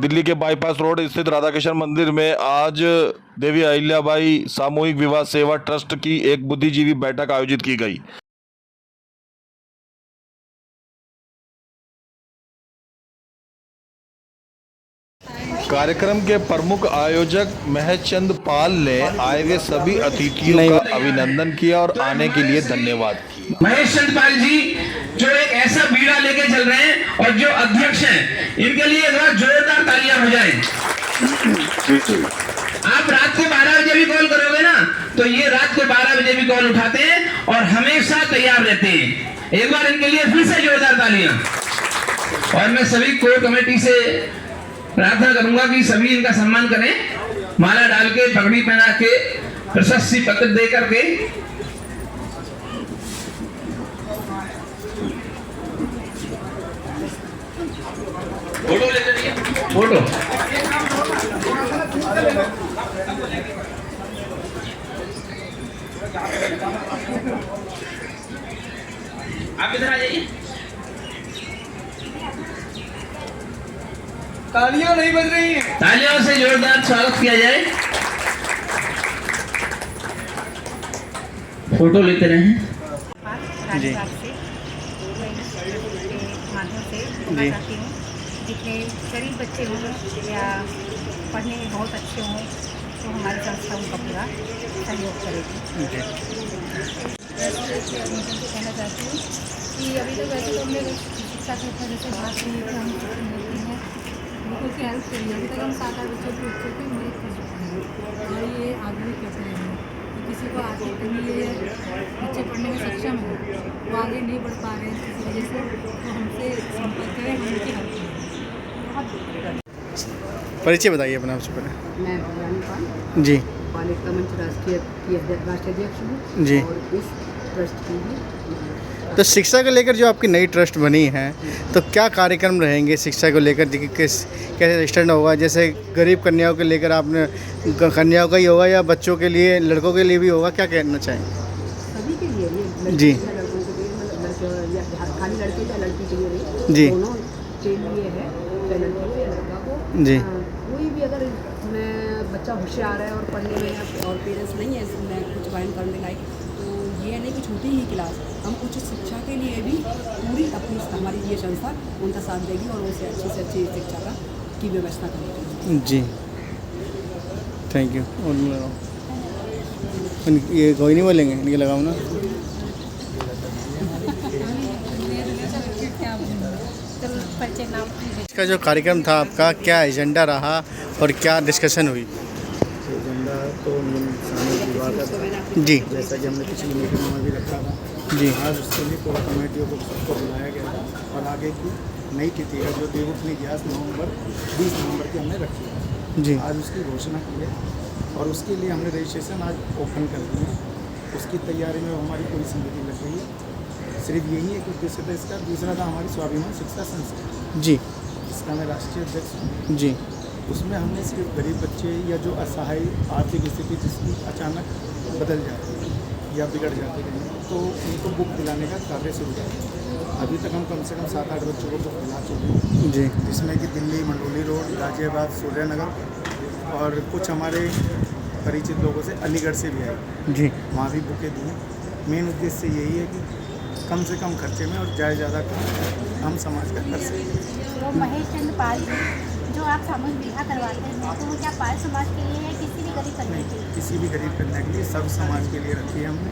दिल्ली के bypass road स्थित राधाकृष्ण मंदिर में आज देवी अहिल्याबाई सामूहिक विवाह सेवा ट्रस्ट की एक बुद्धिजीवी बैठक आयोजित की गई। कार्यक्रम के प्रमुख आयोजक महेशचंद पाल ने आए हुए सभी अतिथियों का अभिनंदन किया और आने के लिए धन्यवाद किया। महेशचंद पाल जी जो एक ऐसा बीड़ा लेके चल रहे हैं और जो अध्यक्ष हैं, इनके लिए एक बार जोरदार तालियां हो जाएं। आप रात को 12 बजे भी कॉल करोगे ना, तो ये रात को 12 बजे भी कॉल उठाते हैं और हमेशा तैयार रहते हैं। एक बार इनके लिए फिर से जोरदार तालियां। और मैं सभी कोर कमेटी से प्रार्थना करूंगा कि सभी इनका सम्मान करें, माला डाल के, पगड़ी पहना के, प्रशस्ति पत्र दे करके। फोटो लेते रहिए, फोटो। आप इधर आ जाइए। तालियां नहीं बज रही हैं। तालियों से जोरदार स्वागत किया जाए। फोटो लेते रहे जी। माध्यम से बोलना चाहती हूँ, जितने गरीब बच्चे हों या पढ़ने में बहुत अच्छे हों, तो हमारी संस्था उनका पूरा सहयोग करेगी। कहना चाहती हूँ कि अभी तक वैसे तो हमने शिक्षा के ऊपर जैसे बात नहीं है, हम होती हैं बिल्कुल की हेल्प करिए। अभी तक हम 7-8 बच्चों के मदद कर चुके हैं और ये आगे भी करते रहेंगे। कि किसी को आर्थिक तंगी है, बच्चे पढ़ने में सक्षम हैं, वो आगे नहीं बढ़ पा रहे हैं किसी वजह से, तो हमसे संपर्क करें, हम उनकी हेल्प करें। बहुत परिचय बताइए अपना आपसे पहले। मैं रानी पाल जी। पाल एकता मंच राष्ट्रीय अध्यक्ष हूँ जी। और इस ट्रस्ट की भी। तो शिक्षा को लेकर जो आपकी नई ट्रस्ट बनी है, तो क्या कार्यक्रम रहेंगे शिक्षा को लेकर? कैसे स्टैंड होगा? जैसे गरीब कन्याओं को लेकर आपने, कन्याओं का ही होगा या बच्चों के लिए, लड़कों के लिए भी होगा, क्या कहना चाहेंगे? सभी के लिए ये जी। लड़कों के लिए, मतलब या खाली लड़के या लड़की के लिए नहीं, जी। दोनों के लिए है, चाहे लड़की हो या लड़का हो। जी। कोई भी अगर बच्चा होशियार है और पढ़ने में और पेरेंट्स नहीं है इसमें कुछ वायन करने लायक, तो ये नहीं कि छोटी ही क्लास, हम उच्च शिक्षा के लिए भी पूरी अपनी हमारी ये संस्था उनका साथ देगी और उनसे अच्छी से अच्छी शिक्षा की व्यवस्था करेगी। जी, थैंक यू। और ये कोई नहीं बोलेंगे, इनके लगाओ ना। इसका जो कार्यक्रम था आपका, क्या एजेंडा रहा और क्या डिस्कशन हुई? एजेंडा तो सामूहिक विवाह का था, जी। जैसा कि हमने पिछली मीटिंग में भी रखा था। जी। आज उसके लिए कोर कमेटियों को सबको बुलाया गया था और आगे की नई तिथि है जो देवउठनी ग्यास 20 नवंबर की हमने रखी है। जी। आज उसकी घोषणा की है और उसके लिए हमने रजिस्ट्रेशन आज ओपन कर दिया है। उसकी तैयारी में हमारी पूरी समिति लग गई है। सिर्फ यही एक उद्देश्य था इसका। दूसरा था हमारी स्वाभिमान शिक्षा संस्था, जी, जिसका मैं राष्ट्रीय अध्यक्ष हूँ। जी। उसमें हमने सिर्फ गरीब बच्चे या जो असहाय आर्थिक स्थिति जिसकी अचानक बदल जाती है या बिगड़ जाती है, तो उनको बुक दिलाने का कार्य शुरू किया। अभी तक हम कम से कम 7-8 बच्चों को बुक दिला चुके हैं, जी। जिसमें कि दिल्ली मंडोली रोड, गाजियाबाद, सूर्यनगर और कुछ हमारे परिचित लोगों से अलीगढ़ से भी आए, जी। वहाँ भी बुकें दी हैं। मेन उद्देश्य यही है कि कम से कम खर्चे में और ज़्यादा हम समाज का कर सकें। तो महेशचंद पाल जी, जो आप सामूहिक विवाह करवाते हैं, तो वो क्या पाल समाज के लिए है, किसी भी गरीब कन्या के लिए? किसी भी गरीब कन्या के लिए, सब समाज के लिए रखी है हमने।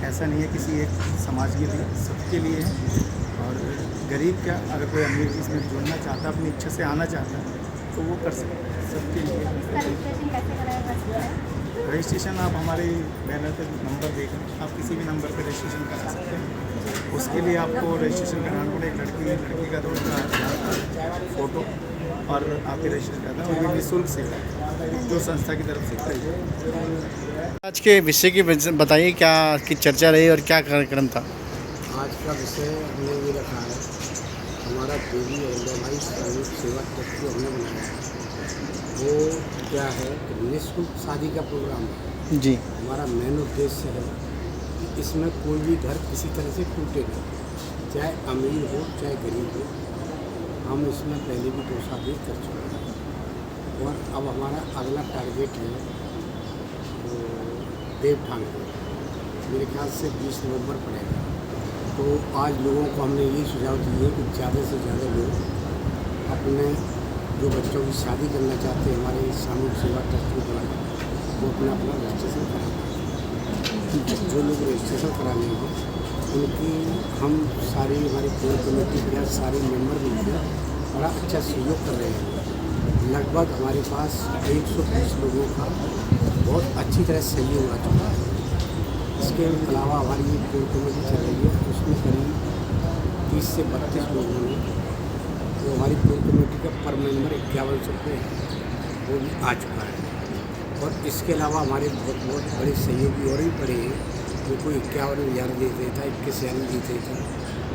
ऐसा नहीं है किसी एक समाज के लिए, सबके लिए है। और गरीब क्या, अगर कोई अमीर इसमें जुड़ना चाहता है, अपनी इच्छा से आना चाहता है, तो वो कर सकता है, सबके लिए। रजिस्ट्रेशन कैसे कराया जा सकता है? रजिस्ट्रेशन आप हमारे बैनर पर नंबर देख लें, आप किसी भी नंबर पर रजिस्ट्रेशन करा सकते हैं। उसके लिए आपको रजिस्ट्रेशन कराना पड़ेगा। लड़की का तो फ़ोटो और आपके रजिस्ट्रेशन करना है, और ये निःशुल्क सेवा है जो संस्था की तरफ से करी है। आज के विषय की बताइए, क्या की चर्चा रही और क्या कार्यक्रम था? आज का विषय हमने ये रखा है, हमारा देवी अहिल्याबाई सामूहिक सेवा ट्रस्ट जो हमने बनाया है, वो क्या है कि निःशुल्क शादी का प्रोग्राम है। जी। हमारा मेन उद्देश्य है कि इसमें कोई भी घर किसी तरह से टूटे नहीं, चाहे अमीर हो चाहे गरीब हो। हम इसमें पहले भी 2 शादी कर चुके हैं और अब हमारा अगला टारगेट है तो देवठान का, मेरे ख्याल से 20 नवंबर पड़ेगा। तो आज लोगों को हमने ये सुझाव दिए कि ज़्यादा से ज़्यादा लोग अपने जो बच्चों की शादी करना चाहते हैं हमारे सामूहिक सेवा ट्रस्ट के द्वारा वो अपना रजिस्ट्रेशन कराएंगे। जो लोग रजिस्ट्रेशन कराने हैं उनकी हम सारी हमारी कोर कमेटी के सारे मेंबर मिलकर बड़ा अच्छा सहयोग कर रहे हैं। लगभग हमारे पास 120 लोगों का बहुत अच्छी तरह सहयोग आ चुका है। इसके अलावा हमारी एक कोर कमेटी चल रही है, उसमें करीब 30 से 32 लोगों ने तो हमारी कोर कमेटी का पर मेंबर 51 रुपये वो भी आ चुका है। और इसके अलावा हमारे बहुत बड़े सहयोगी और भी बड़े हैं जो कोई 51,000 दे देता है, 21,000 दे देता है।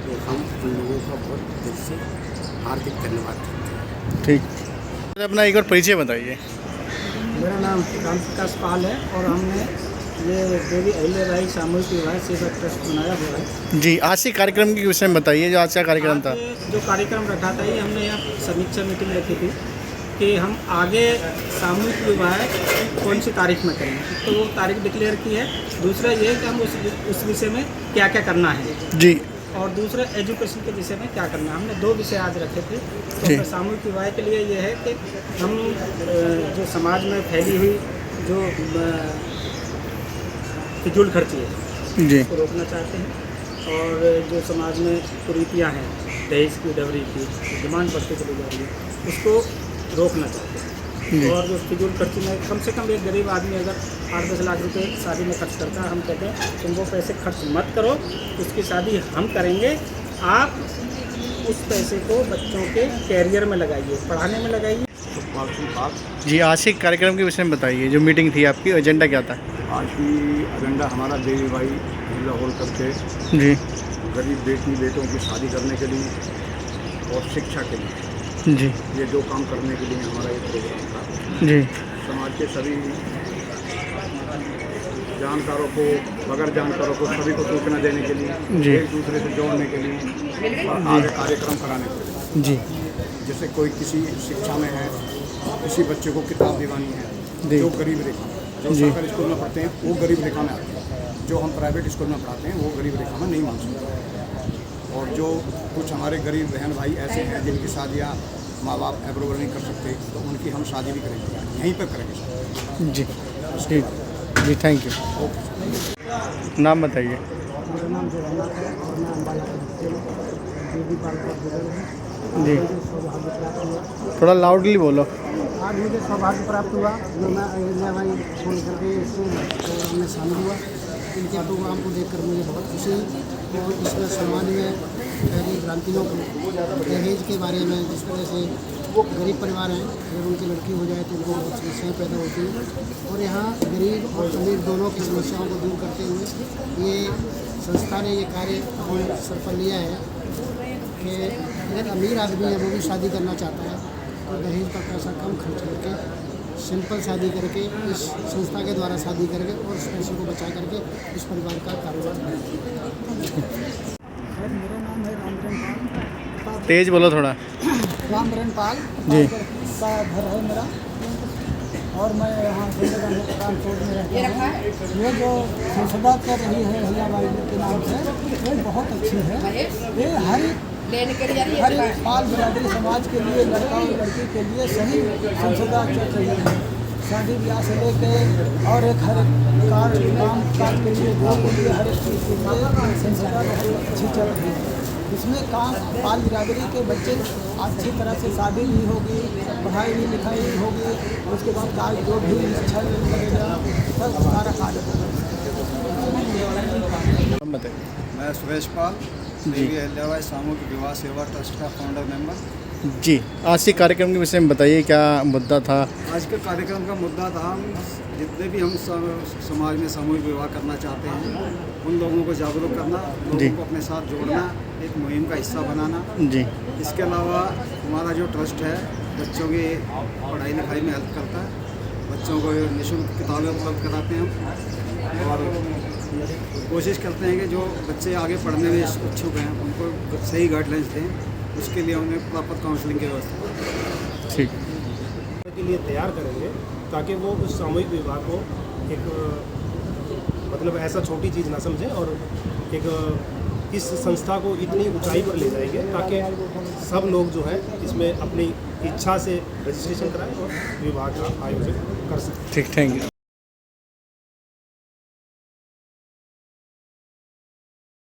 तो हम उन लोगों का बहुत दिल से हार्दिक धन्यवाद देते हैं। ठीक, अपना एक बार परिचय बताइए। मेरा नाम राम प्रकाश पाल है और हमने ये देवी अहिल्याबाई सामूहिक विवाह सेवा ट्रस्ट बनाया हुआ है। जी, आज के कार्यक्रम के विषय में बताइए, जो आज का कार्यक्रम था। आज जो कार्यक्रम रखा था ये हमने यहाँ समीक्षा मीटिंग रखी थी कि हम आगे सामूहिक विवाह कौन सी तारीख में करेंगे, तो वो तारीख डिक्लेयर की है। दूसरा ये है कि हम उस विषय में क्या क्या करना है जी, और दूसरा एजुकेशन के विषय में क्या करना है। हमने 2 विषय आज रखे थे। तो सामूहिक विवाह के लिए ये है कि हम जो समाज में फैली हुई जो फिजूल खर्ची है जी, उसको रोकना चाहते हैं। और जो समाज में कुरीतियाँ हैं, दहेज की, डवरी की डिमांड बढ़ती चली जा रही है, उसको रोकना चाहते हैं। और जो फिजूल खर्ची में कम से कम एक गरीब आदमी अगर 8-10 लाख रुपए शादी में खर्च करता है, हम कहते हैं तुम वो पैसे खर्च मत करो, उसकी शादी हम करेंगे, आप उस पैसे को बच्चों के कैरियर में लगाइए, पढ़ाने में लगाइए। जी, आज के कार्यक्रम के विषय में बताइए, जो मीटिंग थी आपकी, एजेंडा क्या था? आज की एजेंडा हमारा देवी भाई जिला होल करके जी गरीब बेटी बेटों की शादी करने के लिए और शिक्षा के लिए जी ये 2 काम करने के लिए हमारा ये प्रोग्राम था। जी, समाज के सभी जानकारों को, बगैर जानकारों को सभी को सूचना देने के लिए, जी। एक दूसरे से जोड़ने के लिए और आगे कार्यक्रम कराने के लिए। जी जैसे कोई किसी शिक्षा में है, किसी बच्चे को किताब दिवानी है, जी। जो गरीब रेखा में, जो जी। सरकारी स्कूल में पढ़ते हैं वो गरीब रेखा में आते हैं, जो हम प्राइवेट स्कूल में पढ़ाते हैं वो गरीब रेखा में नहीं मान सकते। और जो कुछ हमारे गरीब बहन भाई ऐसे हैं जिनकी शादियाँ माँ बाप अप्रूवल नहीं कर सकते, तो उनकी हम शादी भी करेंगे, यहीं पर करेंगे शादी। जी ठीक जी, थैंक यू। नाम बताइए। मेरा नाम जगन्नाथ है और मैं अम्बाला का देवी पाल का बुजुर्ग हूँ। जी, सौभाग्य प्राप्त हुआ, थोड़ा लाउडली बोलो। आज मुझे सौभाग्य प्राप्त हुआ जो मैं अहिल्याबाई फोन करके इसको प्रोग्राम में शामिल हुआ। इनके प्रोग्राम को देखकर मुझे बहुत खुशी हुई और इसमें समाज में पहली भ्रांतियों को दहेज के बारे में, जिस तरह से वो गरीब परिवार हैं, अगर उनकी लड़की हो जाए तो उनको बहुत समस्याएँ पैदा होती हैं। और यहाँ गरीब और अमीर दोनों की समस्याओं को दूर करते हुए ये संस्था ने ये कार्य सर पर लिया है कि अगर अमीर आदमी है वो भी शादी करना चाहता है तो दहेज का पैसा कम खर्च करके सिंपल शादी करके इस संस्था के द्वारा शादी करके और उस पैसे को बचा करके इस परिवार का कारोबार सर, मेरा नाम है रामचरण पाल। तेज बोलो थोड़ा। रामचरण पाल जी। का घर है मेरा और मैं यहाँ ट्रांसपोर्ट में रहता हूँ। ये जो संसदा कर रही है अहिल्याबाई के नाम से, वो बहुत अच्छी है। ये हर पाल बिरादरी समाज के लिए, लड़का और लड़की के लिए सही संसदा चल रही है। शादी ब्याह से लेके और एक हर काज के लिए, गाँव के लिए, हर एक चीज़ के लिए संसदा बहुत अच्छी चल रही है। इसमें काम पाल बिरादरी के बच्चे अच्छी तरह से शादी भी होगी, पढ़ाई भी लिखाई भी होगी, उसके बाद काज जो भी इच्छा लगेगा सब सारा काज होगा। मैं सुरेश पाल, देवी अहिल्याबाई सामूहिक विवाह सेवा ट्रस्ट का फाउंडर मेंबर। जी, आज के कार्यक्रम के विषय में बताइए, क्या मुद्दा था? आज के कार्यक्रम का मुद्दा था जितने भी हम समाज में सामूहिक विवाह करना चाहते हैं उन लोगों को जागरूक करना, जी। लोगों को अपने साथ जोड़ना, एक मुहिम का हिस्सा बनाना। जी इसके अलावा हमारा जो ट्रस्ट है बच्चों की पढ़ाई लिखाई में हेल्प करता है, बच्चों को निःशुल्क किताबें उपलब्ध कराते हैं और कोशिश करते हैं कि जो बच्चे आगे पढ़ने में इच्छुक हैं उनको सही गाइडलाइंस दें। उसके लिए उन्हें प्रॉपर काउंसलिंग की व्यवस्था। ठीक। के लिए तैयार करेंगे ताकि वो उस सामूहिक विवाह को एक मतलब ऐसा छोटी चीज़ ना समझें और एक इस संस्था को इतनी ऊंचाई पर ले जाएंगे ताकि सब लोग जो है इसमें अपनी इच्छा से रजिस्ट्रेशन कराएं और विवाह का आयोजन कर सकें। ठीक, थैंक यू।